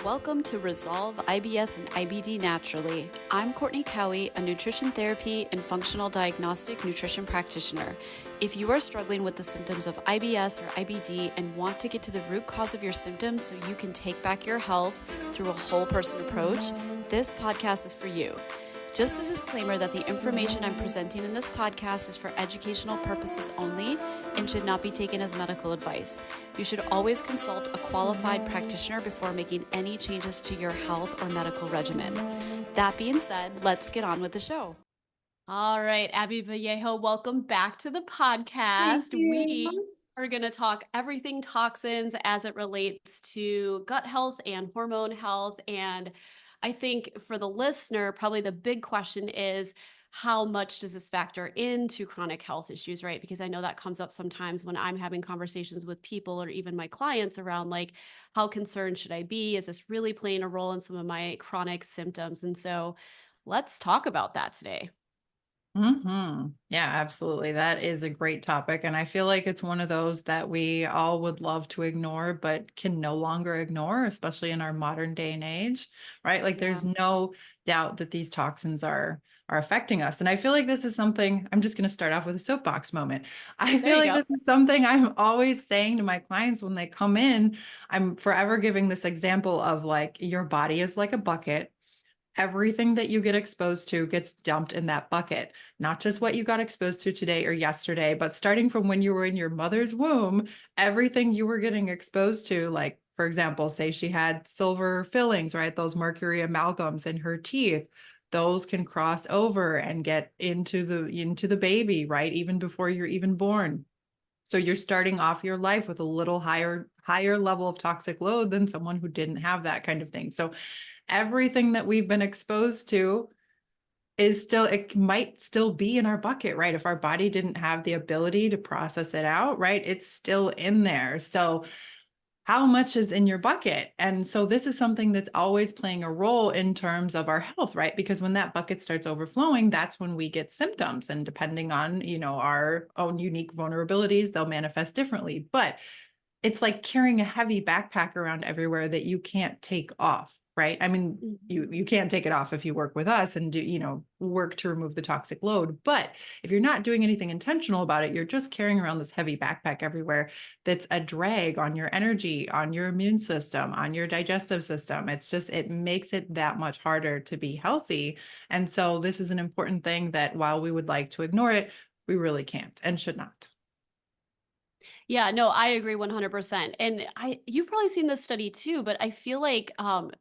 Welcome to Resolve IBS and IBD Naturally. I'm Courtney Cowie, a nutrition therapy and functional diagnostic nutrition practitioner. If you are struggling with the symptoms of IBS or IBD and want to get to the root cause of your symptoms so you can take back your health through a whole person approach, this podcast is for you. Just a disclaimer that the information I'm presenting in this podcast is for educational purposes only and should not be taken as medical advice. You should always consult a qualified practitioner before making any changes to your health or medical regimen. That being said, let's get on with the show. All right, Abby Vallejo, welcome back to the Thank podcast. We you. are going to talk everything toxins as it relates to gut health and hormone health. And I think for the listener, probably the big question is how much does this factor into chronic health issues, right? Because I know that comes up sometimes when I'm having conversations with people or even my clients around like, how concerned should I be? Is this really playing a role in some of my chronic symptoms? And so let's talk about that today. Yeah, absolutely. That is a great topic. And I feel like it's one of those that we all would love to ignore, but can no longer ignore, especially in our modern day and age, right? Like Yeah. there's no doubt that these toxins are affecting us. And I feel like this is something I'm just going to start off with a soapbox moment. I There feel you like go. this is something I'm always saying to my clients when they come in. I'm forever giving this example of like your body is like a bucket. Everything that you get exposed to gets dumped in that bucket, not just what you got exposed to today or yesterday, but starting from when you were in your mother's womb, everything you were getting exposed to, like, for example, say she had silver fillings, right? Those mercury amalgams in her teeth. Those can cross over and get into the baby, right? Even before you're even born. So you're starting off your life with a little higher level of toxic load than someone who didn't have that kind of thing. So everything that we've been exposed to is still, it might still be in our bucket, right? If our body didn't have the ability to process it out, right? It's still in there. So how much is in your bucket? And so this is something that's always playing a role in terms of our health, right? Because when that bucket starts overflowing, that's when we get symptoms. And depending on, our own unique vulnerabilities, they'll manifest differently. But it's like carrying a heavy backpack around everywhere that you can't take off, right? I mean, you Mhm. you can't take it off if you work with us and do, work to remove the toxic load. But if you're not doing anything intentional about it, you're just carrying around this heavy backpack everywhere that's a drag on your energy, on your immune system, on your digestive system. It makes it that much harder to be healthy. And so this is an important thing that while we would like to ignore it, we really can't and should not. Yeah, no, I agree 100%. And you've probably seen this study too, but I feel like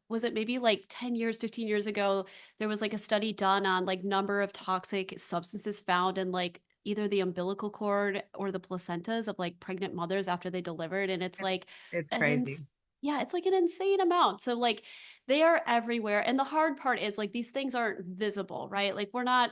was it maybe like 10 years, 15 years ago, there was like a study done on like number of toxic substances found in like either the umbilical cord or the placentas of like pregnant mothers after they delivered and it's It's like it's an crazy. yeah, it's like an insane amount. So like they are everywhere. And the hard part is like these things aren't visible, right? Like we're not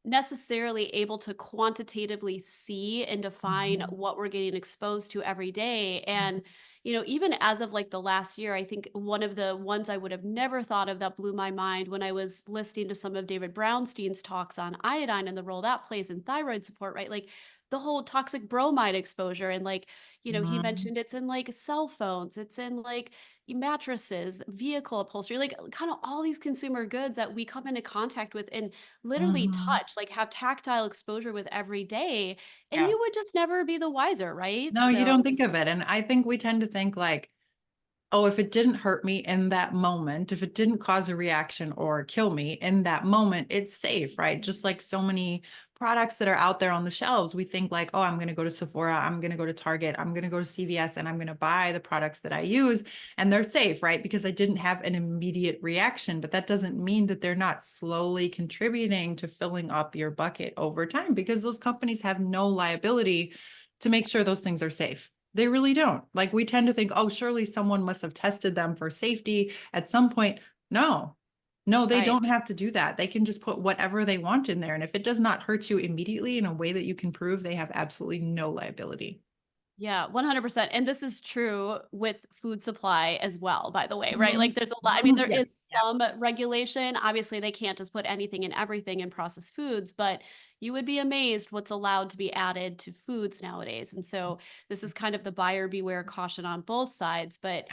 necessarily able to quantitatively see and define Mhm. what we're getting exposed to every day. And, even as of like the last year, I think one of the ones I would have never thought of that blew my mind when I was listening to some of David Brownstein's talks on iodine and the role that plays in thyroid support, right? Like the whole toxic bromide exposure. And like, he Mhm. mentioned it's in like cell phones, it's in like mattresses, vehicle upholstery, like kind of all these consumer goods that we come into contact with and literally Mhm. touch, like have tactile exposure with every day, and Yeah. you would just never be the wiser, right? No, you don't So think of it, and I think we tend to think like, "Oh, if it didn't hurt me in that moment, if it didn't cause a reaction or kill me in that moment, it's safe," right? Just like so many products that are out there on the shelves, we think like, "Oh, I'm gonna go to Sephora, I'm gonna go to Target, I'm gonna go to CVS, and I'm gonna buy the products that I use, and they're safe," right? Because I didn't have an immediate reaction, but that doesn't mean that they're not slowly contributing to filling up your bucket over time because those companies have no liability to make sure those things are safe. They really don't. Like we tend to think, oh, surely someone must have tested them for safety at some point. No, no, they right. don't have to do that. They can just put whatever they want in there. And if it does not hurt you immediately in a way that you can prove, they have absolutely no liability. Yeah, 100%. And this is true with food supply as well, by the way, right? Like Mhm. there's a lot, I mean, there Yes. is Yep. some regulation. Obviously, they can't just put anything and everything in processed foods, but you would be amazed what's allowed to be added to foods nowadays. And so this is kind of the buyer beware caution on both sides. But,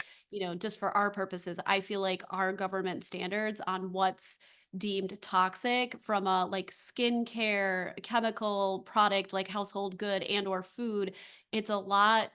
just for our purposes, I feel like our government standards on what's deemed toxic from a like skincare chemical product like household good and or food, it's a lot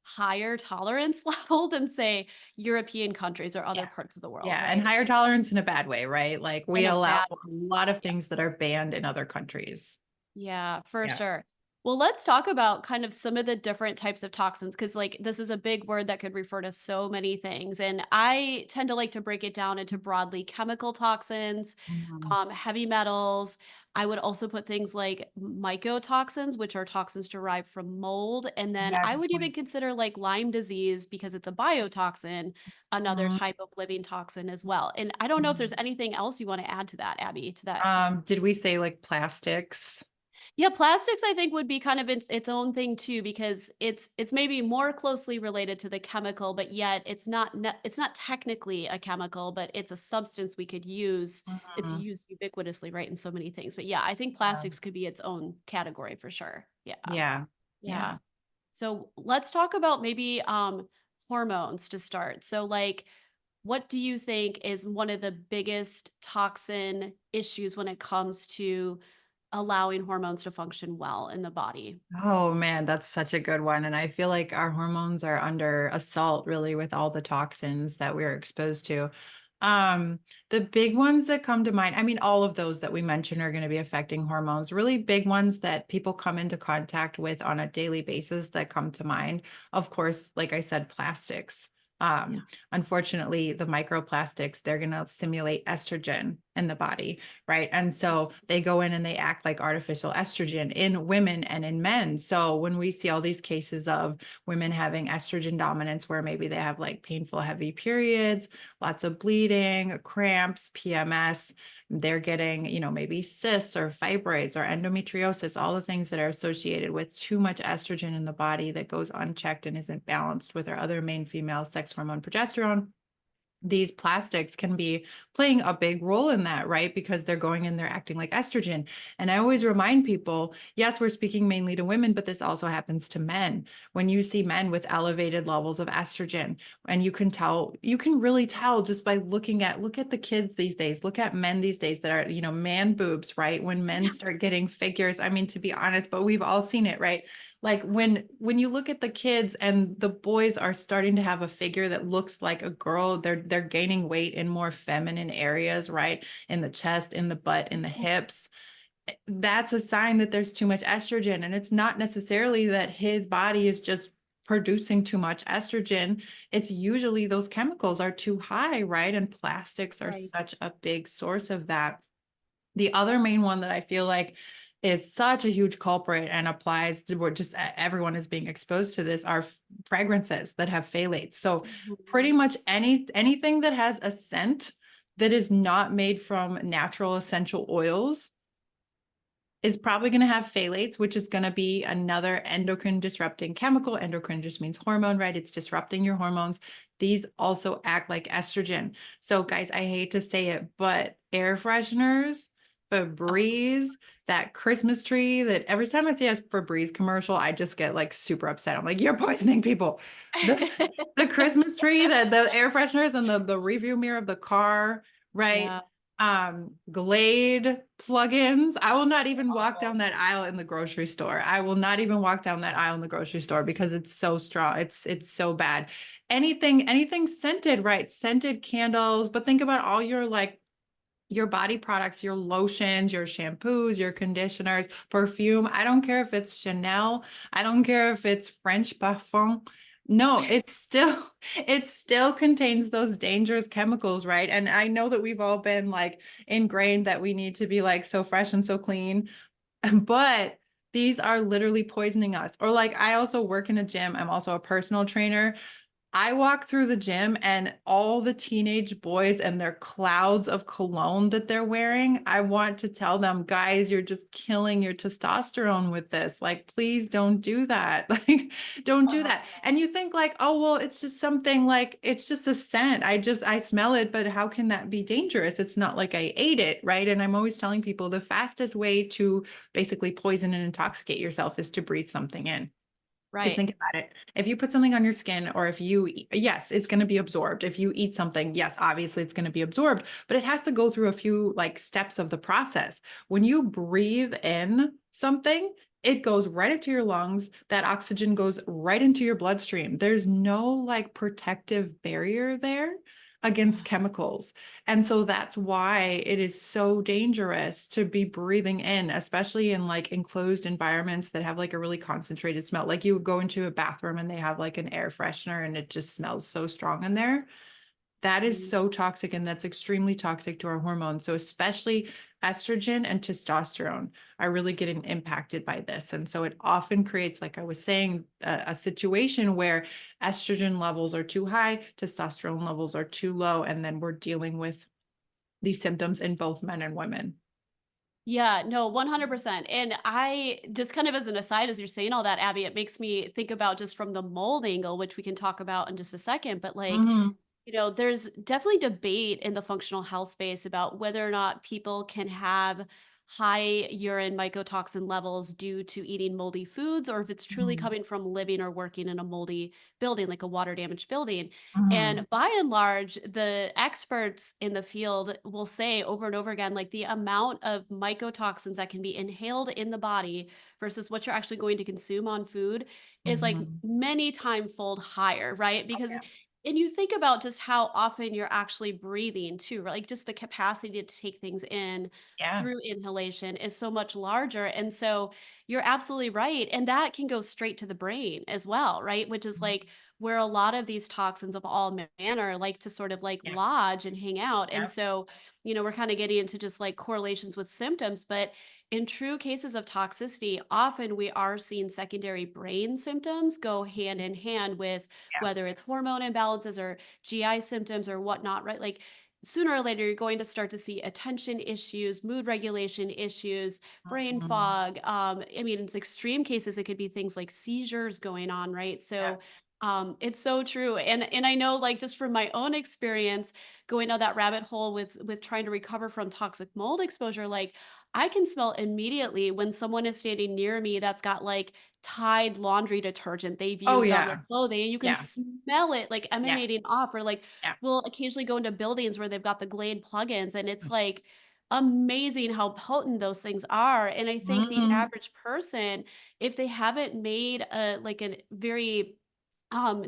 higher tolerance level than say European countries or other Yeah. parts of the world, Yeah. And right? higher tolerance in a bad way, right? Like we In a allow bad a lot of yeah. things that are banned in other countries. Yeah, for Yeah. sure. Well, let's talk about kind of some of the different types of toxins because, like, this is a big word that could refer to so many things. And I tend to like to break it down into broadly chemical toxins, Mhm. heavy metals. I would also put things like mycotoxins, which are toxins derived from mold. And then Yeah, I good would even point. consider like Lyme disease because it's a biotoxin, another Mhm. type of living toxin as well. And I don't know if there's Mhm. anything else you want to add to that, Abby, to that. Did we say like plastics? Yeah, plastics I think would be kind of its own thing too because it's maybe more closely related to the chemical, but yet it's not technically a chemical, but it's a substance we could use. It's Mhm. used ubiquitously, right, in so many things. But yeah, I think Yeah. plastics could be its own category for sure. Yeah. Yeah. Yeah. Yeah. So let's talk about maybe hormones to start. So like what do you think is one of the biggest toxin issues when it comes to allowing hormones to function well in the body? Oh man, that's such a good one. And I feel like our hormones are under assault really with all the toxins that we're exposed to. Um, the big ones that come to mind, I mean, all of those that we mentioned are going to be affecting hormones. Really big ones that people come into contact with on a daily basis that come to mind. Of course, like I said, plastics. Yeah. Unfortunately, the microplastics, they're going to simulate estrogen in the body, right? And so they go in and they act like artificial estrogen in women and in men. So when we see all these cases of women having estrogen dominance, where maybe they have like painful, heavy periods, lots of bleeding, cramps, PMS, they're getting, maybe cysts or fibroids or endometriosis, all the things that are associated with too much estrogen in the body that goes unchecked and isn't balanced with our other main female sex hormone, progesterone. These plastics can be playing a big role in that, right? Because they're going in, they're acting like estrogen. And I always remind people, yes, we're speaking mainly to women, but this also happens to men. When you see men with elevated levels of estrogen, and you can really tell just by look at the kids these days, look at men these days that are, man boobs, right? When men Yeah. start getting figures, I mean, to be honest, but we've all seen it, right? Like when you look at the kids and the boys are starting to have a figure that looks like a girl, they're gaining weight in more feminine areas, right? In the chest, in the butt, in the hips. That's a sign that there's too much estrogen. And it's not necessarily that his body is just producing too much estrogen. It's usually those chemicals are too high, right? And plastics are Right. such a big source of that. The other main one that I feel like is such a huge culprit and applies to where just everyone is being exposed to this are fragrances that have phthalates. So pretty Mhm. much anything that has a scent that is not made from natural essential oils is probably going to have phthalates, which is going to be another endocrine disrupting chemical. Endocrine just means hormone, right? It's disrupting your hormones. These also act like estrogen. So, guys, I hate to say it, but air fresheners, Of Febreze, course. that Christmas tree that every time I see a Febreze commercial, I just get like super upset. I'm like, you're poisoning people. The, the Christmas tree, that the air fresheners and the review mirror of the car, right? Yeah. Glade plugins. I will not even walk Awful. down that aisle in the grocery store. I will not even walk down that aisle in the grocery store because it's so strong. It's so bad. Anything scented, right? Scented candles, but think about all your like your body products, your lotions, your shampoos, your conditioners, perfume. I don't care if it's Chanel. I don't care if it's French parfum. No, it still contains those dangerous chemicals, right? And I know that we've all been like ingrained that we need to be like so fresh and so clean, but these are literally poisoning us. Or like I also work in a gym. I'm also a personal trainer. I walk through the gym and all the teenage boys and their clouds of cologne that they're wearing, I want to tell them, guys, you're just killing your testosterone with this. Like, please don't do that. Like, don't do that. And you think like, oh, well, it's just something like it's just a scent. I smell it, but how can that be dangerous? It's not like I ate it, right? And I'm always telling people the fastest way to basically poison and intoxicate yourself is to breathe something in. Because Right. think about it. If you put something on your skin, or if you, yes, it's going to be absorbed. If you eat something, yes, obviously it's going to be absorbed, but it has to go through a few like steps of the process. When you breathe in something, it goes right into your lungs. That oxygen goes right into your bloodstream. There's no like protective barrier there against chemicals. And so that's why it is so dangerous to be breathing in, especially in like enclosed environments that have like a really concentrated smell. Like you would go into a bathroom and they have like an air freshener and it just smells so strong in there. That is Mhm. so toxic and that's extremely toxic to our hormones. So especially estrogen and testosterone are really getting impacted by this. And so it often creates, like I was saying, a situation where estrogen levels are too high, testosterone levels are too low, and then we're dealing with these symptoms in both men and women. Yeah, no, 100%. And I just kind of as an aside, as you're saying all that, Abby, it makes me think about just from the mold angle, which we can talk about in just a second. But like, Mhm, there's definitely debate in the functional health space about whether or not people can have high urine mycotoxin levels due to eating moldy foods, or if it's truly mhm, coming from living or working in a moldy building, like a water damaged building. mhm, And by and large, the experts in the field will say over and over again, like the amount of mycotoxins that can be inhaled in the body versus what you're actually going to consume on food is like mhm. many time fold higher, right? Oh, Because yeah. and you think about just how often you're actually breathing too, right? Like just the capacity to take things in Yeah. through inhalation is so much larger. And so you're absolutely right. And that can go straight to the brain as well, right? Which is Mhm. like where a lot of these toxins of all manner like to sort of like Yeah. lodge and hang out. And Yep. so, we're kind of getting into just like correlations with symptoms, but in true cases of toxicity, often we are seeing secondary brain symptoms go hand in hand with Yeah. whether it's hormone imbalances or GI symptoms or whatnot, right? Like sooner or later, you're going to start to see attention issues, mood regulation issues, brain Mhm. fog. I mean, in extreme cases, it could be things like seizures going on, right? Yeah. So it's so true. And I know like just from my own experience going down that rabbit hole with trying to recover from toxic mold exposure, like I can smell immediately when someone is standing near me that's got like Tide laundry detergent they've Oh, used on their yeah. clothing, and you can Yeah. smell it, like, Yeah. emanating off, or, like, Yeah. we'll occasionally go into buildings where they've got the Glade plugins, and it's, like, amazing how potent those things are, and I think the Mhm. average person, if they haven't made a like, a very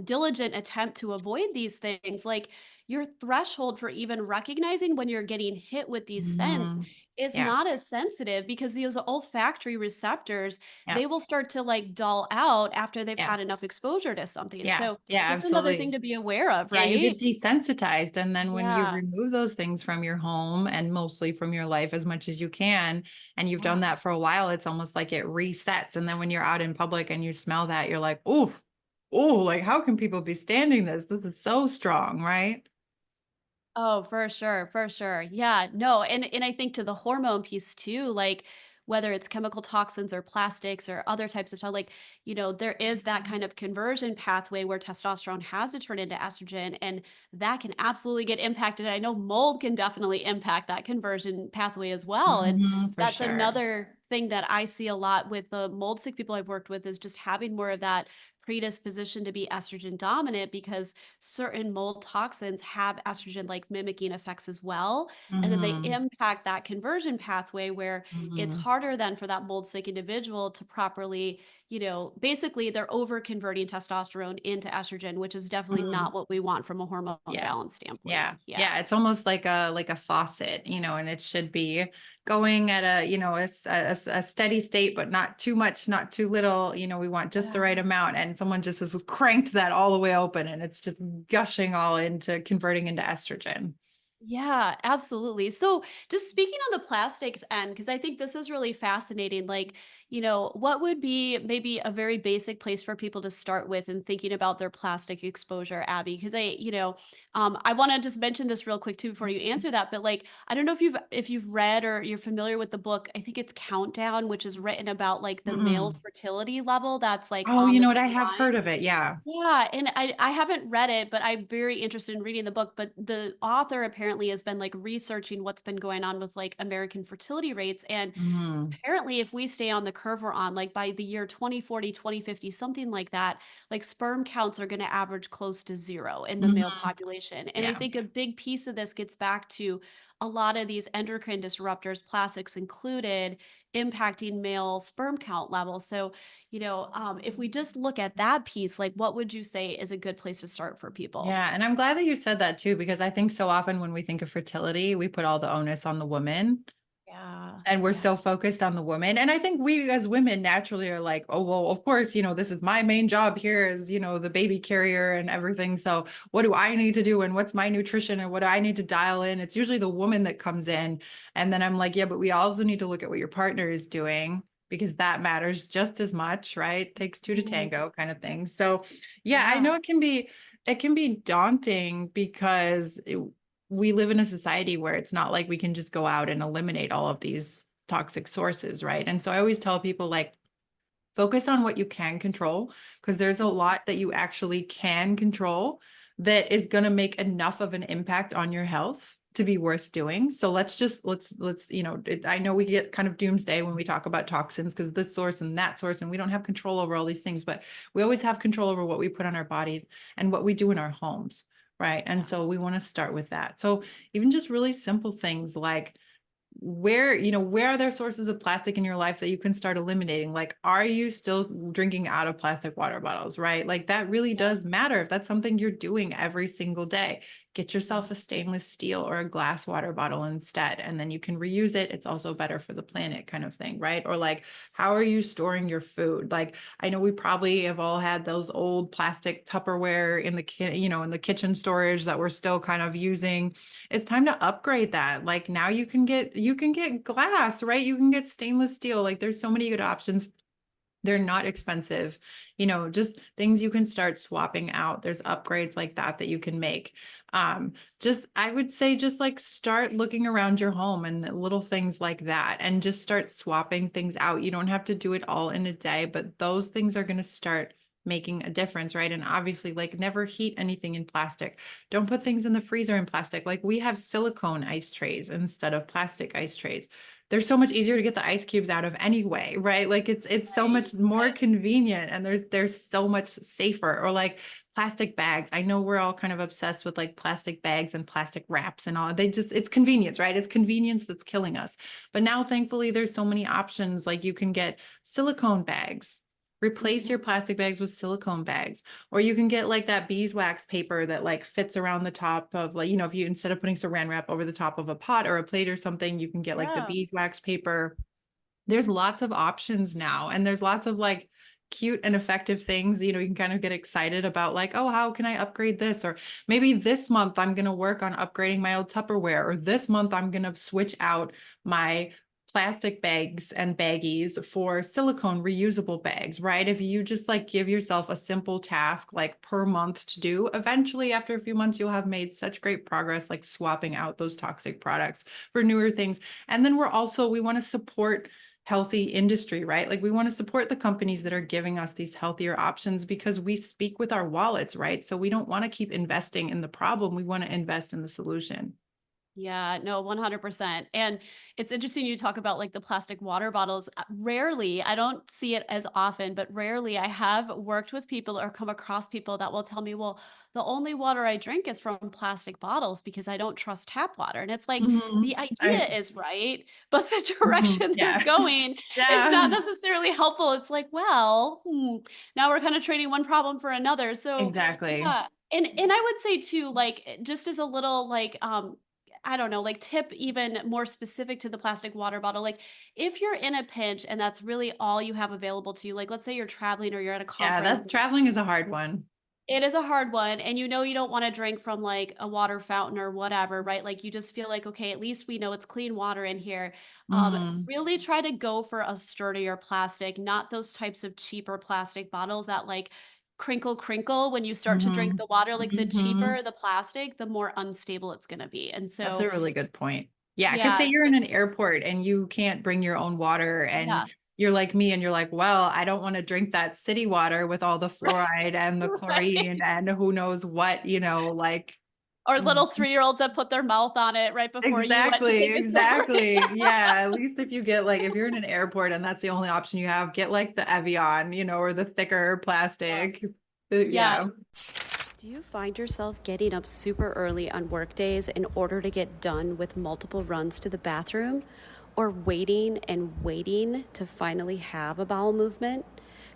diligent attempt to avoid these things, like your threshold for even recognizing when you're getting hit with these scents Mhm. is Yeah. not as sensitive because those olfactory receptors, Yeah. they will start to like dull out after they've Yeah. had enough exposure to something. Yeah. So Yeah, just another thing absolutely. to be aware of, Yeah, you right? get desensitized, and then when you Yeah. remove those things from your home and mostly from your life as much as you can, and you've done Yeah. that for a while, it's almost like it resets, and then when you're out in public and you smell that, you're like, "Ooh, ooh, like, how can people be standing this? This is so strong," right? Oh, for sure, for sure. Yeah, no, and I think to the hormone piece too, like whether it's chemical toxins or plastics or other types of stuff, like, there is that Mhm. kind of conversion pathway where testosterone has to turn into estrogen, and that can absolutely get impacted. I know mold can definitely impact that conversion pathway as well. And Mhm, for that's sure. another thing that I see a lot with the mold sick people I've worked with is just having more of that predisposition to be estrogen dominant because certain mold toxins have estrogen like mimicking effects as well. And then they Mhm. impact that conversion pathway where it's Mhm. harder then for that mold sick individual to properly, basically they're over converting testosterone into estrogen, which is definitely Mhm. not what we want from a hormone Yeah. balance standpoint. Yeah. Yeah. Yeah, it's almost like a faucet, and it should be going at a steady state, but not too much, not too little. We want just the Yeah. right amount, and someone just has cranked that all the way open, and it's just gushing all into converting into estrogen. Yeah, absolutely. So, just speaking on the plastics end, because I think this is really fascinating. Like, what would be maybe a very basic place for people to start with in thinking about their plastic exposure, Abby? Because I want to just mention this real quick too before you answer that. But like, I don't know if you've read or you're familiar with the book. I think it's Countdown, which is written about like the male Mm-mm. fertility level that's like Oh, on you the know what? I have decline. heard of it. Yeah. Yeah, and I haven't read it, but I'm very interested in reading the book, but the author apparently has been, like, researching what's been going on with, like, American fertility rates, and Mhm. apparently if we stay on the curve we're on, like, by the year 2040, 2050, something like that, like, sperm counts are gonna average close to 0 in the male Mhm. population, and I Yeah. think a big piece of this gets back to a lot of these endocrine disruptors, plastics included, impacting male sperm count levels, so if we just look at that piece, like what would you say is a good place to start for people? Yeah, and I'm glad that you said that too, because I think so often when we think of fertility, we put all the onus on the woman. Yeah. And we're Yeah. so focused on the woman. And I think we as women naturally are like, oh, well, of course, this is my main job here is, the baby carrier and everything. So what do I need to do? And what's my nutrition and what do I need to dial in? It's usually the woman that comes in. And then I'm like, yeah, but we also need to look at what your partner is doing because that matters just as much, right? Takes two to Mhm. tango kind of thing. So yeah, I Yeah. know it can be daunting because we live in a society where it's not like we can just go out and eliminate all of these toxic sources, right? And so I always tell people like focus on what you can control because there's a Mhm. lot that you actually can control that is going to make enough of an impact on your health to be worth doing. So I know we get kind of doomsday when we talk about toxins because this source and that source and we don't have control over all these things, but we always have control over what we put on our bodies and what we do in our homes, right? And Yeah. so we want to start with that. So even just really simple things like where are there sources of plastic in your life that you can start eliminating? Like, are you still drinking out of plastic water bottles, right? Like, that really Yeah. does matter if that's something you're doing every single day. Get Mhm. yourself a stainless steel or a glass water bottle instead, and then you can reuse it. It's also better for the planet, kind of thing, right? Or like, how are you storing your food? Like, I know we probably have all had those old plastic Tupperware in the kitchen storage that we're still kind of using. It's time to upgrade that. Like now you can get glass, right? You can get stainless steel. Like there's so many good options. They're not expensive. Just things you can start swapping out. There's upgrades like that you can make. Just I would say just like start looking around your home and little things like that and just start swapping things out. You don't have to do it all in a day, but those things are going to start making a difference, right? And obviously like never heat anything in plastic. Don't put things in the freezer in plastic. Like we have silicone ice trays instead of plastic ice trays. They're so much easier to get the ice cubes out of anyway, right? Like it's so Right. much more Right. convenient and there's so much safer. Or like plastic bags. I know we're all kind of obsessed with like plastic bags and plastic wraps and all. It's convenience, right? It's convenience that's killing us. But now thankfully there's so many options. Like you can get silicone bags. Replace your Mhm. plastic bags with silicone bags. Or you can get like that beeswax paper that like fits around the top of like, if you instead of putting saran wrap over the top of a pot or a plate or something, you can get like the Yeah. beeswax paper. There's lots of options now, and there's lots of like cute and effective things. You can kind of get excited about like, oh, how can I upgrade this? Or maybe this month I'm going to work on upgrading my old Tupperware, or this month I'm going to switch out my plastic bags and baggies for silicone reusable bags, right? If you just like give yourself a simple task like per month to do, eventually after a few months, you'll have made such great progress, like swapping out those toxic products for newer things. And then we want to support healthy industry, right? Like we want to support the companies that are giving us these healthier options because we speak with our wallets, right? So we don't want to keep investing in the problem. We want to invest in the solution. Yeah, no, 100%. And it's interesting you talk about like the plastic water bottles. Rarely, I don't see it as often, but rarely I have worked with people or come across people that will tell me, well, the only water I drink is from plastic bottles because I don't trust tap water. And it's like Mhm. the idea is right, but the direction they're Yeah. going is not Yeah. necessarily helpful. It's like, well, now we're kind of trading one problem for another. So, Exactly. yeah. And I would say too, like just as a little like I don't know, like tip even more specific to the plastic water bottle. Like if you're in a pinch and that's really all you have available to you, like let's say you're traveling or you're at a Yeah, conference. that's traveling is a hard one. It is a hard one, and you know you don't wanna drink from, like, a water fountain or whatever, right? Like, you just feel like, "Okay, at least we know it's clean water in here." Mhm, Really try to go for a sturdier plastic, not those types of cheaper plastic bottles that, like, crinkle when you start to drink mhm, the water, like, the mhm. cheaper the plastic, the more unstable it's gonna be, and That's so a really good point. Yeah, because say yeah, you're so in an airport and you can't bring your own water and yes. you're like me and you're like, "Well, I don't wanna drink that city water with all the fluoride and the chlorine Right. and who knows what," like Or mm, little three-year-olds that put their mouth on it right before you went to exactly, take a sip, right? exactly. Yeah, at least if you get like if you're in an airport and that's the only option you have, get like the Evian, or the thicker plastic. Yes. Yeah. Yes. Do you find yourself getting up super early on work days in order to get done with multiple runs to the bathroom? Or waiting and waiting to finally have a bowel movement?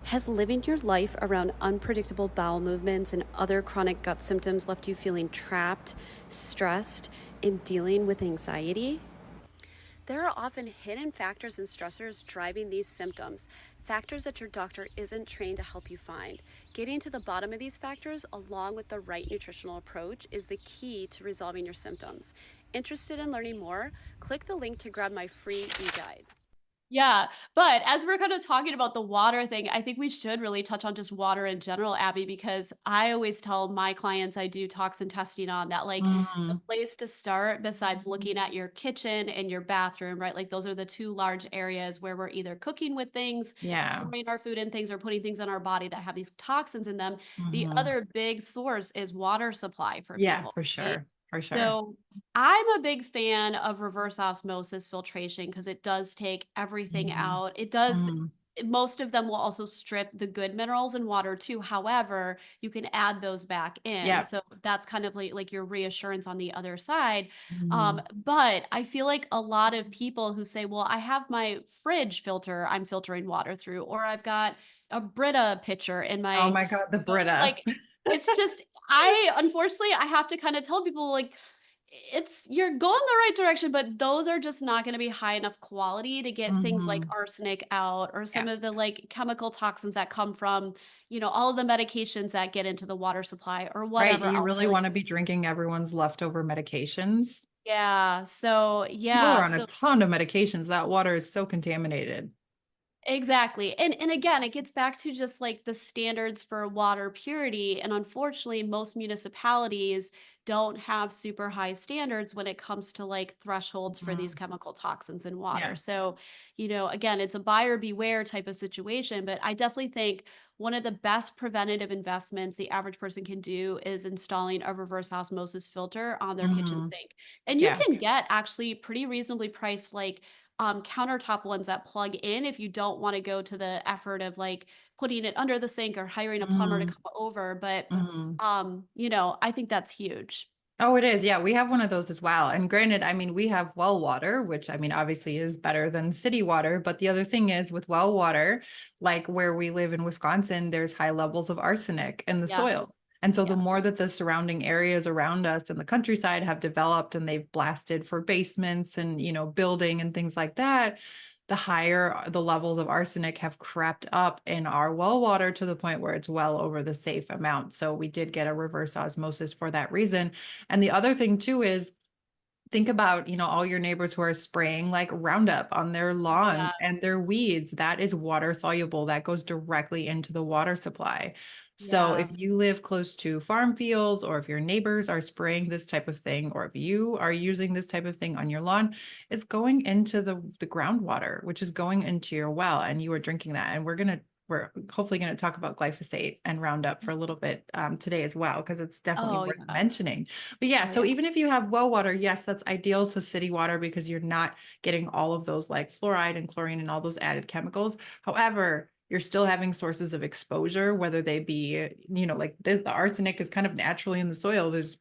Has living your life around unpredictable bowel movements and other chronic gut symptoms left you feeling trapped, stressed, and dealing with anxiety? There are often hidden factors and stressors driving these symptoms, factors that your doctor isn't trained to help you find. Getting to the bottom of these factors, along with the right nutritional approach, is the key to resolving your symptoms. Interested in learning more? Click the link to grab my free e-guide. Yeah, but as we're kind of talking about the water thing, I think we should really touch on just water in general, Abby, because I always tell my clients I do toxin testing on that, like the Mhm. place to start besides looking at your kitchen and your bathroom, right? Like those are the two large areas where we're either cooking with things, Yeah. storing our food in things, or putting things in our body that have these toxins in them. The Mhm. other big source is water supply for Yeah, people, for right? sure, for sure. So I'm a big fan of reverse osmosis filtration because it does take everything Mhm. out. It does Mhm. most of them will also strip the good minerals in water too. However, you can add those back in. Yep. So that's kind of like your reassurance on the other side. Mhm. But I feel like a lot of people who say, well, I have my fridge filter I'm filtering water through, or I've got a Brita pitcher in Oh my, my god, the Brita. like, it's just I unfortunately, I have to kinda tell people, like, it's you're going the right direction, but those are just not gonna be high enough quality to get things like Mhm. arsenic out or Yeah. some of the, like, chemical toxins that come from, all of the medications that get into the water supply or Right, do whatever you else, really right? Like wanna be drinking everyone's leftover medications? yeah, so People are yeah, on a so ton of medications, that water is so contaminated. exactly. And again, it gets back to just like the standards for water purity. And unfortunately, most municipalities don't have super high standards when it comes to like thresholds for these Mhm. chemical toxins in water. Yeah. So, again, it's a buyer beware type of situation. But I definitely think one of the best preventative investments the average person can do is installing a reverse osmosis filter on their kitchen Mhm. sink. And you Yeah. can get actually pretty reasonably priced, like countertop ones that plug in if you don't want to go to the effort of like putting it under the sink or hiring a plumber to Mhm. come over. But Mhm. I think that's huge. Oh, it is. Yeah, we have one of those as well. And granted, I mean, we have well water, which I mean, obviously is better than city water. But the other thing is with well water, like where we live in Wisconsin, there's high levels of arsenic in the soil. Yes. And so the Yes. more that the surrounding areas around us in the countryside have developed and they've blasted for basements and, building and things like that, the higher the levels of arsenic have crept up in our well water to the point where it's well over the safe amount. So we did get a reverse osmosis for that reason. And the other thing too is think about, all your neighbors who are spraying like Roundup on their lawns and Yes. their weeds. That is water soluble. That goes directly into the water supply. So Yeah. if you live close to farm fields, or if your neighbors are spraying this type of thing, or if you are using this type of thing on your lawn, it's going into the groundwater, which is going into your well, and you are drinking that. And we're hopefully going to talk about glyphosate and Roundup for a little bit today as well, because it's definitely Oh worth yeah. mentioning. But yeah, Oh so yeah. even if you have well water, yes, that's ideal to city water because you're not getting all of those like fluoride and chlorine and all those added chemicals. However, you're still having sources of exposure, whether they be, like this, the arsenic is kind of naturally in the soil. There's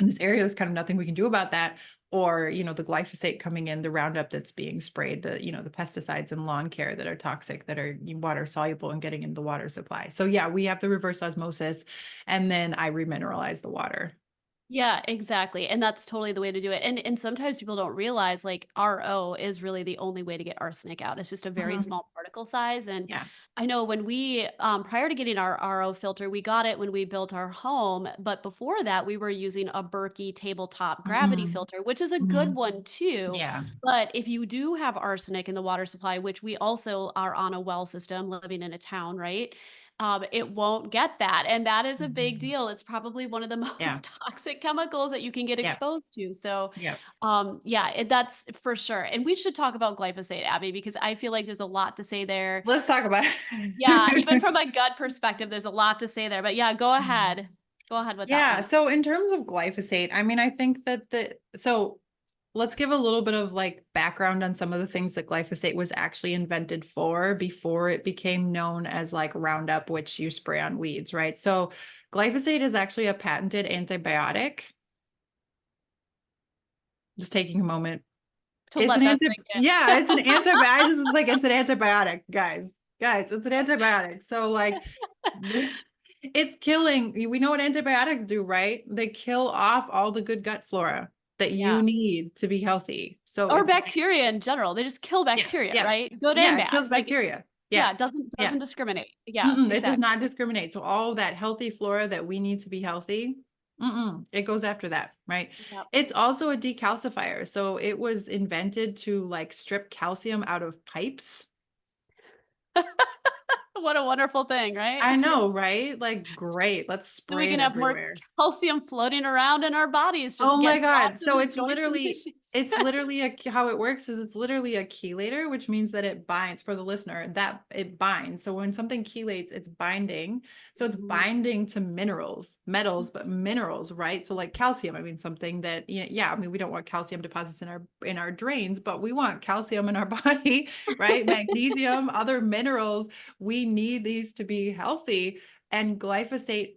in this area, there's kind of nothing we can do about that. Or, the glyphosate coming in, the Roundup that's being sprayed, the pesticides in lawn care that are toxic, that are water soluble and getting into the water supply. So yeah, we have the reverse osmosis, and then I remineralize the water. Yeah, exactly, and that's totally the way to do it, and sometimes people don't realize, like, RO is really the only way to get arsenic out. It's just a very Mhm. small particle size, and Yeah. I know when we, prior to getting our RO filter, we got it when we built our home, but before that, we were using a Berkey tabletop gravity Mhm. filter, which is a good Mhm. one too, Yeah. but if you do have arsenic in the water supply, which we also are on a well system living in a town, right? It won't get that. And that is a big Mhm. deal. It's probably one of the Yeah. most toxic chemicals that you can get Yeah. exposed to. So, Yeah. yeah, that's for sure. And we should talk about glyphosate, Abby, because I feel like there's a lot to say there. Let's talk about Yeah, even it. from a gut perspective, there's a lot to say there. But yeah, go Mhm. ahead. Go ahead with that Yeah. one. So in terms of glyphosate, I mean, I think that so let's give a little bit of like background on some of the things that glyphosate was actually invented for before it became known as like Roundup, which you spray on weeds, right? So glyphosate is actually a patented antibiotic. Just taking a moment. To let that sink Yeah, in. it's an antibiotic. I just was like, it's an antibiotic, guys. Guys, it's an antibiotic. So like it's killing. We know what antibiotics do, right? They kill off all the good gut flora that Yeah. you need to be healthy. So Or it's bacteria in general. They just kill yeah, bacteria, yeah, right? Good and yeah, it bad. kills Like, bacteria. Yeah, yeah, doesn't yeah. discriminate. Yeah, Mm-mm, it does exactly. not discriminate. So all that healthy flora that we need to be healthy, it goes after that, right? Yep. It's also a decalcifier. So it was invented to like strip calcium out of pipes. What a wonderful thing, right? I know, right? Like, great. Let's So we spray it can have more everywhere. calcium floating around in our bodies, Oh just my getting God. lost in So the it's joints and literally, tissues. how it works is it's literally a chelator, which means that it binds for the listener that it binds. So when something chelates, it's binding. So it's Mhm. binding to minerals, metals, but minerals, right? So like calcium, I mean, something that, yeah, I mean, we don't want calcium deposits in our drains, but we want calcium in our body, right? Magnesium, other minerals. We need these to be healthy. And glyphosate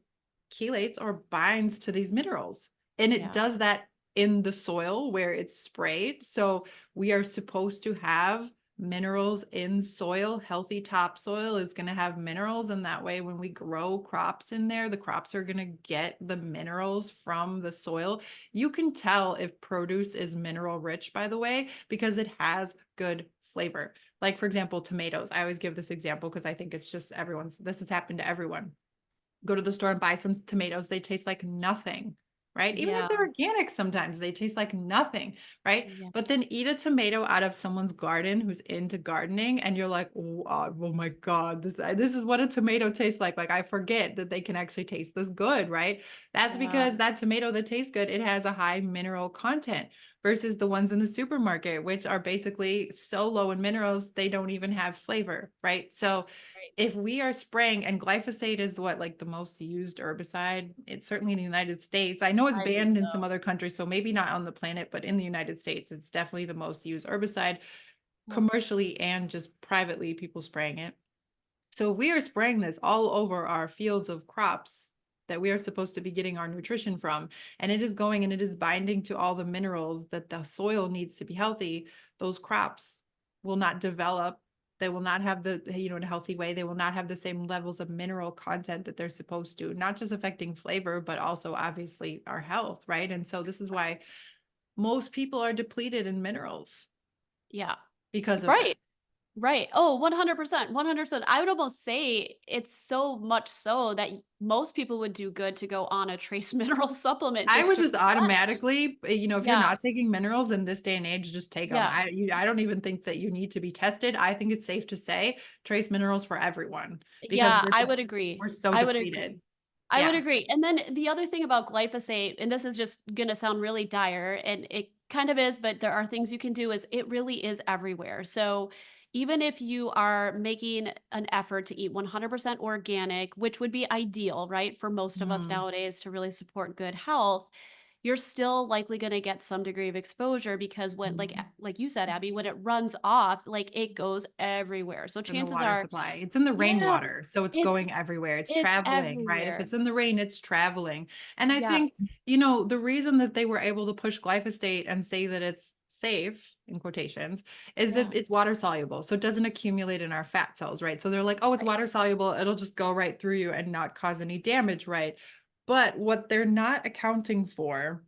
chelates or binds to these minerals. And it Yeah, does that in the soil where it's sprayed. So we are supposed to have minerals in soil. Healthy topsoil is going to have minerals. And that way, when we grow crops in there, the crops are going to get the minerals from the soil. You can tell if produce is mineral rich, by the way, because it has good flavor. Like, for example, tomatoes. I always give this example because I think it's just this has happened to everyone. Go to the store and buy some tomatoes. They taste like nothing, right? Even if yeah, they're organic, sometimes they taste like nothing, right? yeah. But then eat a tomato out of someone's garden who's into gardening, and you're like, oh my God, this is what a tomato tastes like. Like, I forget that they can actually taste this good, right? That's Yeah, because that tomato that tastes good, it has a high mineral content versus the ones in the supermarket, which are basically so low in minerals, they don't even have flavor, right? So right. if we are spraying, and glyphosate is what, like the most used herbicide, it's certainly in the United States. I know it's I think banned in so. some other countries, so maybe not on the planet, but in the United States, it's definitely the most used herbicide Yeah. commercially and just privately, people spraying it. So if we are spraying this all over our fields of crops that we are supposed to be getting our nutrition from, and it is going and it is binding to all the minerals that the soil needs to be healthy, those crops will not develop. They will not have in a healthy way. They will not have the same levels of mineral content that they're supposed to, not just affecting flavor, but also obviously our health, right? And so this is why most people are depleted in minerals Yeah. because of this. Right. Right. Oh, 100%. 100%. I would almost say it's so much so that most people would do good to go on a trace mineral supplement I just would to just replenish. automatically, if you're Yeah. not taking minerals in this day and age, just take them. Yeah. I don't even think that you need to be tested. I think it's safe to say trace minerals for everyone because Yeah, I would agree. we're so I would agree. depleted. I would Yeah. agree. And then the other thing about glyphosate, and this is just going to sound really dire, and it kind of is, but there are things you can do, is it really is everywhere. So even if you are making an effort to eat 100% organic, which would be ideal, right, for most of us Mhm. nowadays to really support good health, you're still likely going to get some degree of exposure because when Mhm. like you said, Abby, when it runs off, like it goes everywhere. So It's in the chances water are, supply. It's in the yeah, rainwater. So it's it's going everywhere. It's it's traveling, right? If everywhere. it's in the rain, it's traveling. And I think, Yes. the reason that they were able to push glyphosate and say that it's safe, in quotations, is that Yeah. it's water soluble. So it doesn't accumulate in our fat cells, right? So they're like, oh, it's Right. water soluble. It'll just go right through you and not cause any damage, right? But what they're not accounting for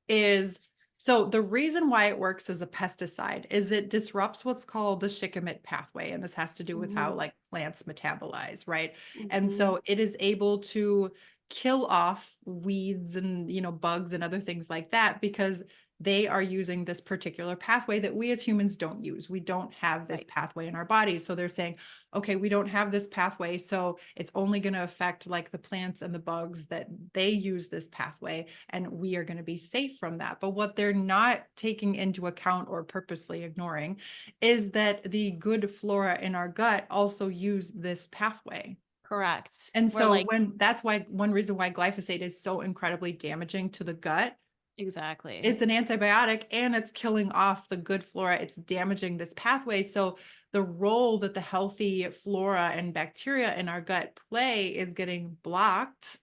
is, so the reason why it works as a pesticide is it disrupts what's called the shikimate pathway. And this has to do with how Mhm, like plants metabolize, right? And mhm. so it is able to kill off weeds and, bugs and other things like that because they are using this particular pathway that we as humans don't use. We don't have this Right. pathway in our bodies. So they're saying, okay, we don't have this pathway. So it's only going to affect like the plants and the bugs that they use this pathway, and we are going to be safe from that. But what they're not taking into account or purposely ignoring is that the good flora in our gut also use this pathway. Correct. And We're so like when that's why one reason why glyphosate is so incredibly damaging to the gut, exactly. it's an antibiotic and it's killing off the good flora. It's damaging this pathway. So the role that the healthy flora and bacteria in our gut play is getting blocked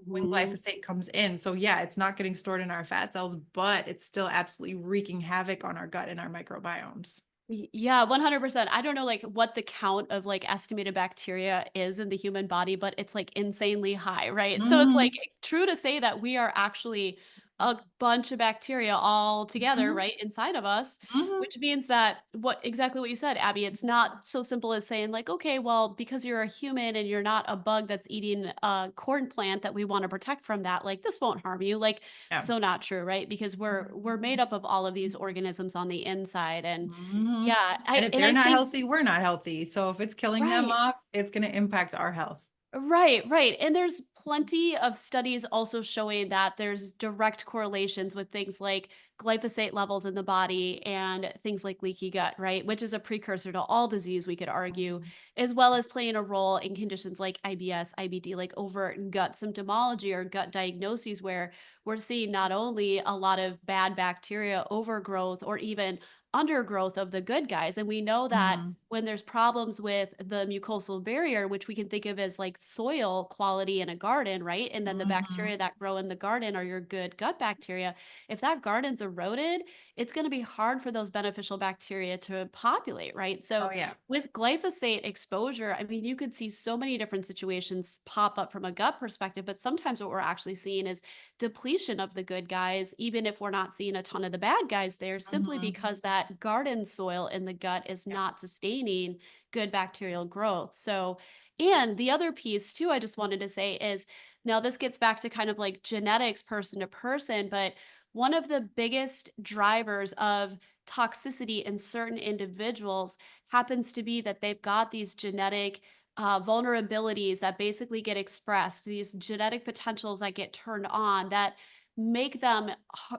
when Mhm. glyphosate comes in. So yeah, it's not getting stored in our fat cells, but it's still absolutely wreaking havoc on our gut and our microbiomes. Yeah, 100%. I don't know like what the count of like estimated bacteria is in the human body, but it's like insanely high, right? So it's like Mhm. true to say that we are actually a bunch of bacteria all together, Mhm. right, inside of us, Mhm. which means that exactly what you said, Abby, it's not so simple as saying like, okay, well, because you're a human and you're not a bug that's eating a corn plant that we want to protect from that, like this won't harm you. Like Yeah. so not true, right? Because we're made up of all of these organisms on the inside and Mhm. yeah, And if they're I not think healthy, we're not healthy. So if it's killing them right. off, it's going to impact our health. Right, right. And there's plenty of studies also showing that there's direct correlations with things like glyphosate levels in the body and things like leaky gut, right? Which is a precursor to all disease, we could argue, Mhm. as well as playing a role in conditions like IBS, IBD, like overt gut symptomology or gut diagnoses, where we're seeing not only a lot of bad bacteria overgrowth or even undergrowth of the good guys. And we know that Mhm. when there's problems with the mucosal barrier, which we can think of as like soil quality in a garden, right? And then the Mhm. bacteria that grow in the garden are your good gut bacteria. If that garden's eroded, it's going to be hard for those beneficial bacteria to populate, right? Oh So yeah. with glyphosate exposure, I mean, you could see so many different situations pop up from a gut perspective, but sometimes what we're actually seeing is depletion of the good guys, even if we're not seeing a ton of the bad guys there, simply Mhm. because that garden soil in the gut is Yeah. not sustaining good bacterial growth. So, and the other piece too, I just wanted to say is now this gets back to kind of like genetics person to person, but one of the biggest drivers of toxicity in certain individuals happens to be that they've got these genetic vulnerabilities that basically get expressed, these genetic potentials that get turned on that make them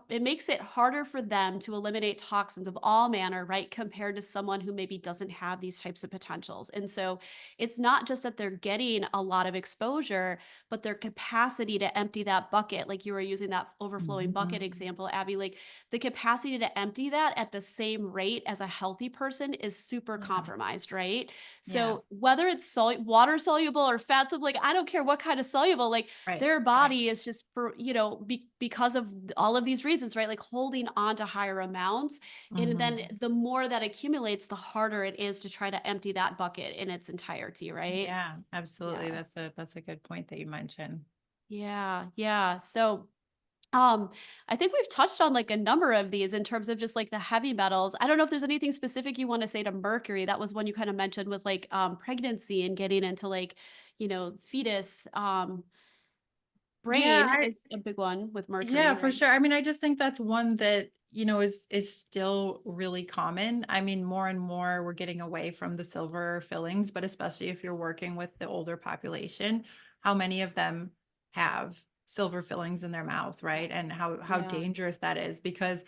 it makes it harder for them to eliminate toxins of all manner, right, compared to someone who maybe doesn't have these types of potentials. And so it's not just that they're getting a lot of exposure, but their capacity to empty that bucket, like you were using that overflowing bucket Mhm. example, Abby, like the capacity to empty that at the same rate as a healthy person is super Yeah. compromised, right? Yeah. So whether it's water soluble or fat soluble, like I don't care what kind of soluble, like Right. their Right. body is just for, because of all of these reasons, right? Like holding on to higher amounts. And then Mhm. the more that accumulates, the harder it is to try to empty that bucket in its entirety, right? Yeah, absolutely. Yeah. That's a good point that you mentioned. Yeah. Yeah. So um, I think we've touched on like a number of these in terms of just like the heavy metals. I don't know if there's anything specific you want to say to mercury. That was one you kind of mentioned with like pregnancy and getting into like, fetus Yeah, brain is a big one with yeah, mercury, for right? sure. I mean, I just think that's one that, is still really common. I mean, more and more we're getting away from the silver fillings, but especially if you're working with the older population, how many of them have silver fillings in their mouth, right? Yes. And how Yeah. dangerous that is because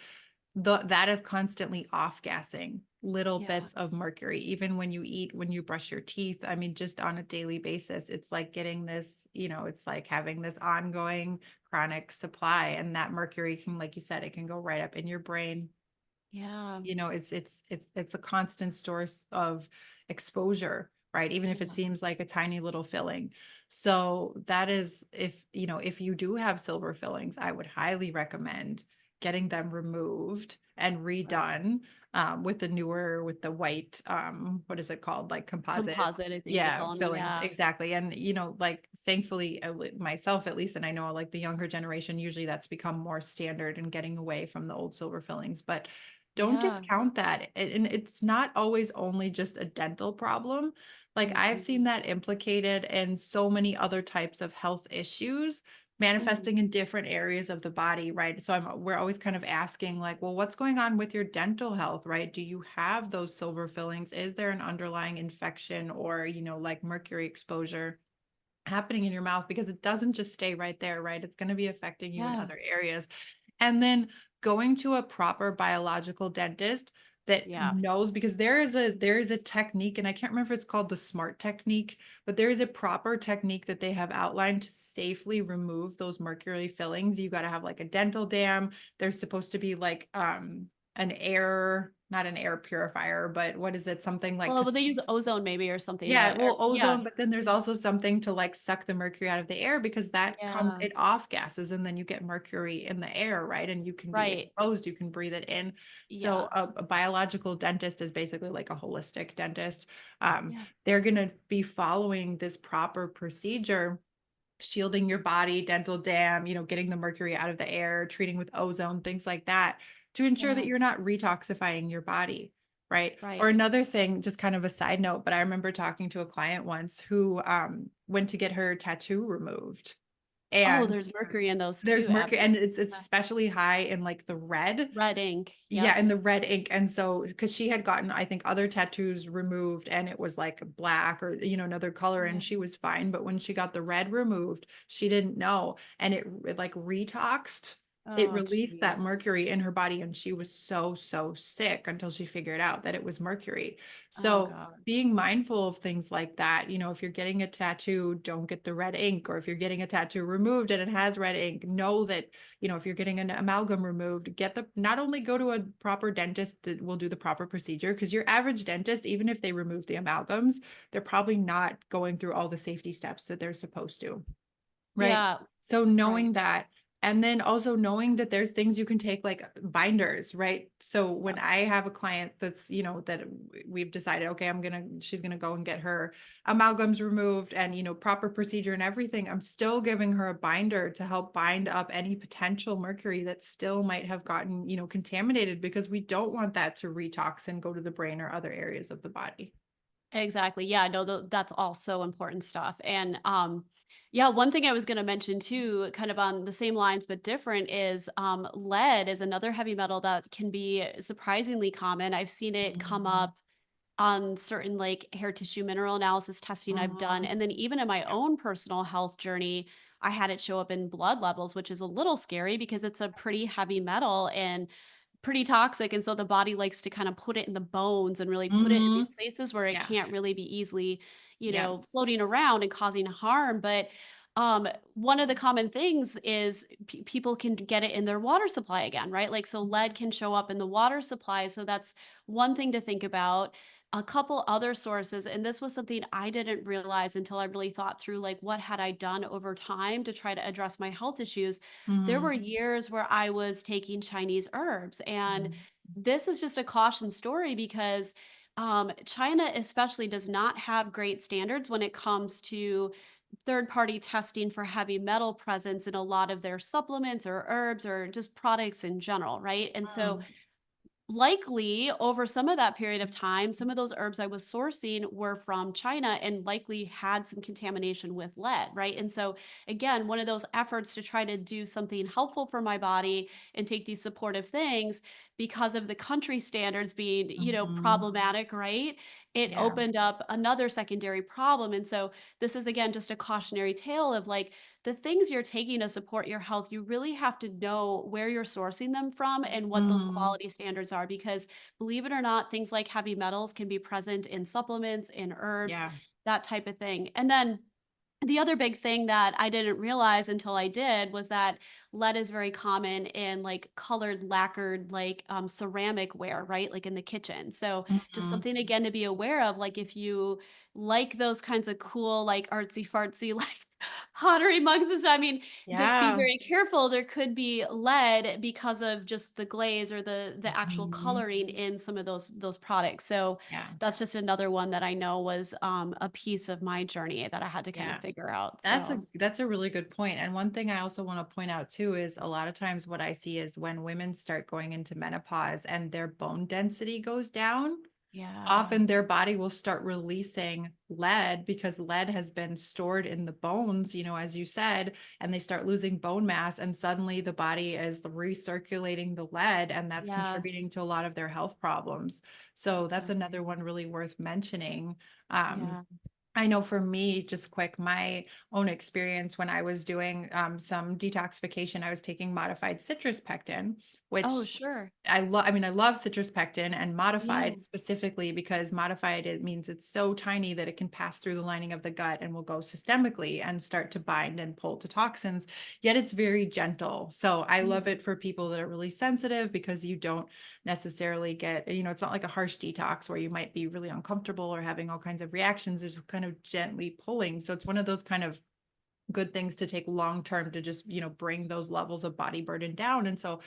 that is constantly off gassing little Yeah. bits of mercury even when you eat, when you brush your teeth. I mean, just on a daily basis, it's like getting this, it's like having this ongoing chronic supply, and that mercury can, like you said, it can go right up in your brain. Yeah. It's a constant source of exposure, right? Even if it Yeah. seems like a tiny little filling. So that is, if you do have silver fillings, I would highly recommend getting them removed and redone with the white, what is it called? Like composite. Composite, I think they Yeah, call them. fillings. Yeah. Exactly. And, like thankfully, myself at least, and I know like the younger generation, usually that's become more standard and getting away from the old silver fillings, but don't Yeah. discount that. And it's not always only just a dental problem. Like I've seen Mhm. that implicated in so many other types of health issues Mhm. manifesting in different areas of the body, right? So we're always kind of asking like, well, what's going on with your dental health, right? Do you have those silver fillings? Is there an underlying infection or, like mercury exposure happening in your mouth? Because it doesn't just stay right there, right? It's going to be affecting you in Yeah. other areas. And then going to a proper biological dentist that Yeah. knows, because there is a technique, and I can't remember if it's called the SMART technique, but there is a proper technique that they have outlined to safely remove those mercury fillings. You got to have like a dental dam. There's supposed to be like an air, not an air purifier, but what is it? Something like Well, to, would they use ozone maybe or something yeah, to, or well, yeah. ozone, but then there's also something to like suck the mercury out of the air, because that comes, Yeah. it off gases and then you get mercury in the air, right? And you can be Right. exposed, you can breathe it in. So Yeah. a biological dentist is basically like a holistic dentist. Yeah. They're going to be following this proper procedure, shielding your body, dental dam, getting the mercury out of the air, treating with ozone, things like that, to ensure that Yeah. you're not retoxifying your body. Right. Or Right. another thing, just kind of a side note, but I remember talking to a client once who went to get her tattoo removed. Oh, And there's mercury in those there's too. mercury, and Absolutely. it's Yeah. especially high in like the red. Red ink. Yeah, Yep. and the red ink. And so, because she had gotten, I think, other tattoos removed and it was like black or, another color, and Yeah. she was fine. But when she got the red removed, she didn't know. And it like retoxed. It Oh, released that geez. mercury in her body, and she was so, so sick until she figured out that it was mercury. Oh So, God. being mindful of things like that, if you're getting a tattoo, don't get the red ink. Or if you're getting a tattoo removed and it has red ink, know that, if you're getting an amalgam removed, not only go to a proper dentist that will do the proper procedure, because your average dentist, even if they remove the amalgams, they're probably not going through all the safety steps that they're supposed to. Right. Yeah. So Right. knowing that, and then also knowing that there's things you can take like binders, right? So when Yep. I have a client that's, that we've decided, okay, she's gonna go and get her amalgams removed and, proper procedure and everything, I'm still giving her a binder to help bind up any potential mercury that still might have gotten, contaminated, because we don't want that to retox and go to the brain or other areas of the body. Exactly. Yeah, no, that's all so important stuff. And yeah, one thing I was going to mention too, kind of on the same lines but different, is lead is another heavy metal that can be surprisingly common. I've seen it come Mhm. up on certain like hair tissue mineral analysis testing I've done. Mhm. And then even in my Yeah. own personal health journey, I had it show up in blood levels, which is a little scary because it's a pretty heavy metal and pretty toxic. And so the body likes to kind of put it in the bones and really put it in these Mhm. places where it Yeah. can't really be easily, Yeah. floating around and causing harm. But one of the common things is people can get it in their water supply again, right? Like, so lead can show up in the water supply. So that's one thing to think about. A couple other sources, and this was something I didn't realize until I really thought through, like, what had I done over time to try to address my health issues. There were Mhm. years where I was taking Chinese herbs, and Mhm. this is just a caution story because China especially does not have great standards when it comes to third party testing for heavy metal presence in a lot of their supplements or herbs or just products in general, right? And so Mm. likely over some of that period of time, some of those herbs I was sourcing were from China and likely had some contamination with lead, right? And so, again, one of those efforts to try to do something helpful for my body and take these supportive things because of the country standards being, Mhm. problematic, right? It Yeah. opened up another secondary problem. And so, this is again just a cautionary tale of like, the things you're taking to support your health, you really have to know where you're sourcing them from and what those Mhm. quality standards are. Because believe it or not, things like heavy metals can be present in supplements, in herbs, Yeah. that type of thing. And then the other big thing that I didn't realize until I did was that lead is very common in like colored lacquered like ceramic ware, right? Like in the kitchen. So just Mhm. something again to be aware of. Like if you like those kinds of cool, like artsy fartsy, like pottery mugs and stuff. I mean, just be Yeah. very careful. There could be lead because of just the glaze or the actual Mhm. coloring in some of those products. So Yeah. that's just another one that I know was a piece of my journey that I had to kind of Yeah. figure out. That's So a really good point. And one thing I also want to point out too is a lot of times what I see is when women start going into menopause and their bone density goes down, yeah, often their body will start releasing lead because lead has been stored in the bones, as you said, and they start losing bone mass. And suddenly the body is recirculating the lead, and that's contributing yes, to a lot of their health problems. So that's another exactly. one really worth mentioning. Um, Yeah. I know for me, just quick, my own experience when I was doing some detoxification, I was taking modified citrus pectin, Oh, which sure. I mean, I love citrus pectin and Yeah. modified specifically because modified, it means it's so tiny that it can pass through the lining of the gut and will go systemically and start to bind and pull to toxins. Yet it's very gentle. So I love Mm. it for people that are really sensitive because you don't necessarily get, it's not like a harsh detox where you might be really uncomfortable or having all kinds of reactions. It's just kind of gently pulling. So it's one of those kind of good things to take long term to just bring those levels of body burden down. And so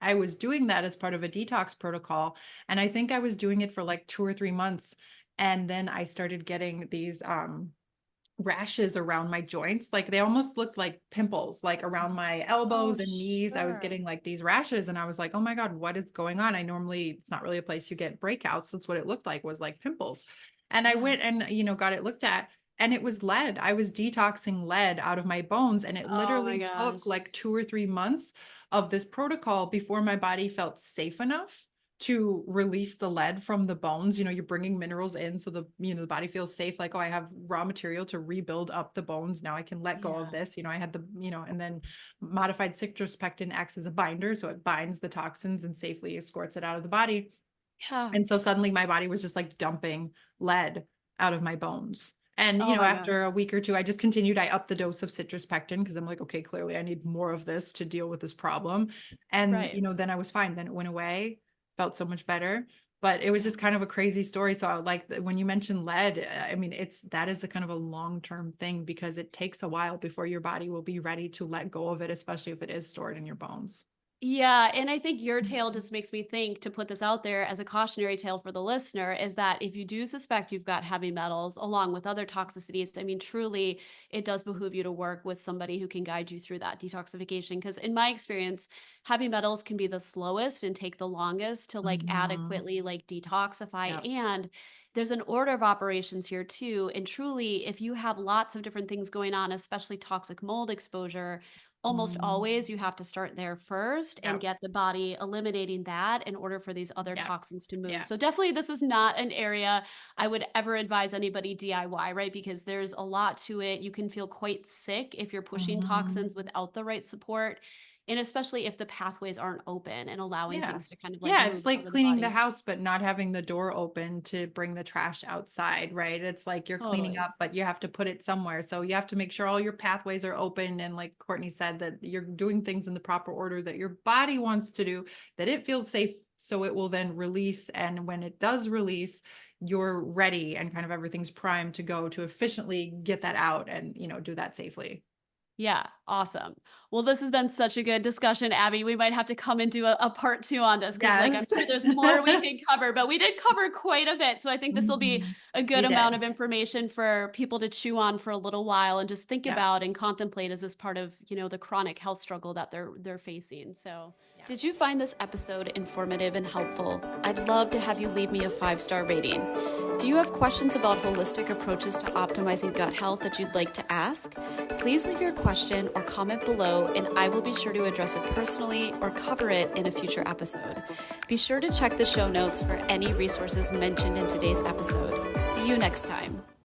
I was doing that as part of a detox protocol, and I think I was doing it for like 2 or 3 months, and then I started getting these rashes around my joints. Like they almost looked like pimples, like around my Oh, elbows and knees. I was sure. getting like these rashes, and I was like, oh my God, what is going on? It's not really a place you get breakouts. That's what it looked like, was like pimples. And I Yeah. went and, got it looked at, and it was lead. I was detoxing lead out of my bones. And it Oh my literally took gosh. like 2 or 3 months of this protocol before my body felt safe enough to release the lead from the bones. You're bringing minerals in so the body feels safe, like, oh, I have raw material to rebuild up the bones, now I can let go of Yeah. this. I had and then modified citrus pectin acts as a binder, so it binds the toxins and safely escorts it out of the body. Yeah. And so suddenly my body was just like dumping lead out of my bones. And, Oh my after gosh. a week or two, I just continued. I upped the dose of citrus pectin because I'm like, okay, clearly I need more of this to deal with this problem. And, Right. then I was fine. Then it went away, felt so much better. But it was Yeah. just kind of a crazy story. So I like when you mentioned lead, I mean, that is a kind of a long-term thing because it takes a while before your body will be ready to let go of it, especially if it is stored in your bones. Yeah, and I think your tale just makes me think to put this out there as a cautionary tale for the listener is that if you do suspect you've got heavy metals along with other toxicities, I mean, truly, it does behoove you to work with somebody who can guide you through that detoxification. Because in my experience, heavy metals can be the slowest and take the longest to like Mhm. adequately like detoxify. Yep. And there's an order of operations here too. And truly, if you have lots of different things going on, especially toxic mold exposure, almost Mhm. always you have to start there first and Yep. get the body eliminating that in order for these other Yep. toxins to move. Yeah. So definitely this is not an area I would ever advise anybody DIY, right? Because there's a lot to it. You can feel quite sick if you're pushing Mhm. toxins without the right support. And especially if the pathways aren't open and allowing Yeah. things to kind of like Yeah, move it's like out of the cleaning the body. house, but not having the door open to bring the trash outside, right? It's like you're cleaning Totally. up, but you have to put it somewhere. So you have to make sure all your pathways are open. And like Courtney said, that you're doing things in the proper order that your body wants to do, that it feels safe. So it will then release. And when it does release, you're ready and kind of everything's primed to go to efficiently get that out and, do that safely. Yeah, awesome. Well, this has been such a good discussion, Abby. We might have to come and do a part two on this because, like, I'm Yes. sure there's more we can cover, but we did cover quite a bit. So I think this will be Mhm. a good We amount did. of information for people to chew on for a little while and just think Yeah. about and contemplate as this part of, the chronic health struggle that they're facing. So Yeah. Did you find this episode informative and helpful? I'd love to have you leave me a 5-star rating. Do you have questions about holistic approaches to optimizing gut health that you'd like to ask? Please leave your question or comment below, and I will be sure to address it personally or cover it in a future episode. Be sure to check the show notes for any resources mentioned in today's episode. See you next time.